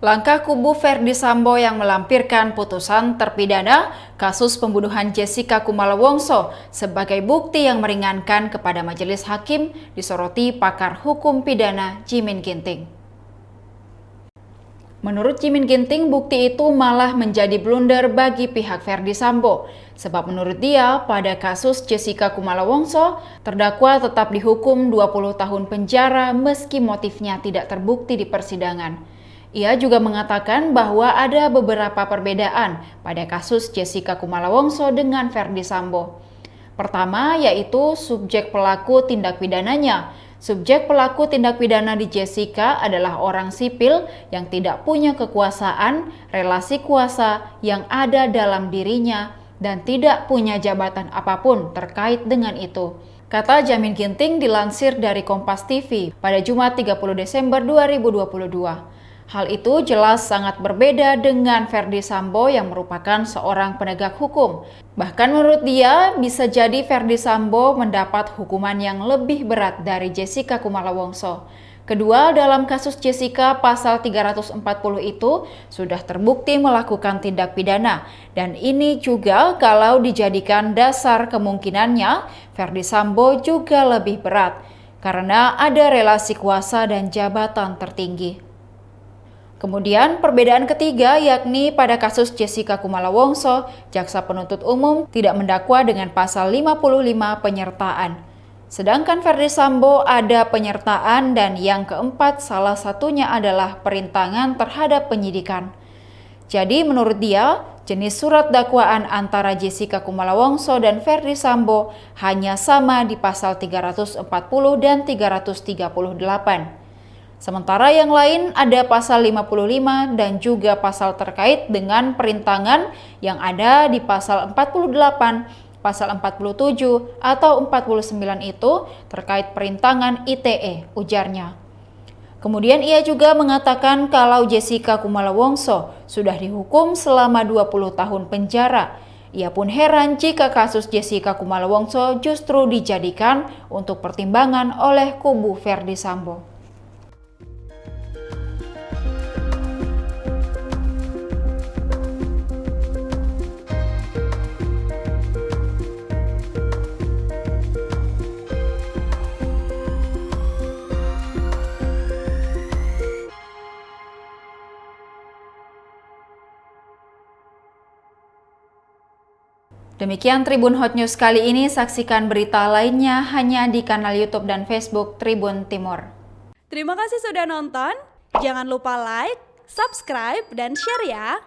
Langkah kubu Verdi Sambo yang melampirkan putusan terpidana kasus pembunuhan Jessica Kumala Wongso sebagai bukti yang meringankan kepada majelis hakim disoroti pakar hukum pidana Jimin Ginting. Menurut Jimin Ginting, bukti itu malah menjadi blunder bagi pihak Verdi Sambo. Sebab menurut dia, pada kasus Jessica Kumala Wongso, terdakwa tetap dihukum 20 tahun penjara meski motifnya tidak terbukti di persidangan. Ia juga mengatakan bahwa ada beberapa perbedaan pada kasus Jessica Kumala Wongso dengan Verdi Sambo. Pertama, yaitu subjek pelaku tindak pidananya. Subjek pelaku tindak pidana di Jessica adalah orang sipil yang tidak punya kekuasaan, relasi kuasa yang ada dalam dirinya, dan tidak punya jabatan apapun terkait dengan itu. Kata Jimin Ginting dilansir dari Kompas TV pada Jumat 30 Desember 2022. Hal itu jelas sangat berbeda dengan Verdi Sambo yang merupakan seorang penegak hukum. Bahkan menurut dia, bisa jadi Verdi Sambo mendapat hukuman yang lebih berat dari Jessica Kumala Wongso. Kedua, dalam kasus Jessica, pasal 340 itu sudah terbukti melakukan tindak pidana. Dan ini juga kalau dijadikan dasar kemungkinannya, Verdi Sambo juga lebih berat karena ada relasi kuasa dan jabatan tertinggi. Kemudian perbedaan ketiga yakni pada kasus Jessica Kumala Wongso, jaksa penuntut umum tidak mendakwa dengan pasal 55 penyertaan. Sedangkan Verdi Sambo ada penyertaan dan yang keempat salah satunya adalah perintangan terhadap penyidikan. Jadi menurut dia, jenis surat dakwaan antara Jessica Kumala Wongso dan Verdi Sambo hanya sama di pasal 340 dan 338. Sementara yang lain ada pasal 55 dan juga pasal terkait dengan perintangan yang ada di pasal 48, pasal 47 atau 49 itu terkait perintangan ITE, ujarnya. Kemudian ia juga mengatakan kalau Jessica Kumala Wongso sudah dihukum selama 20 tahun penjara. Ia pun heran jika kasus Jessica Kumala Wongso justru dijadikan untuk pertimbangan oleh kubu Verdi Sambo. Demikian Tribun Hot News kali ini, saksikan berita lainnya hanya di kanal YouTube dan Facebook Tribun Timur. Terima kasih sudah nonton, jangan lupa like, subscribe, dan share ya!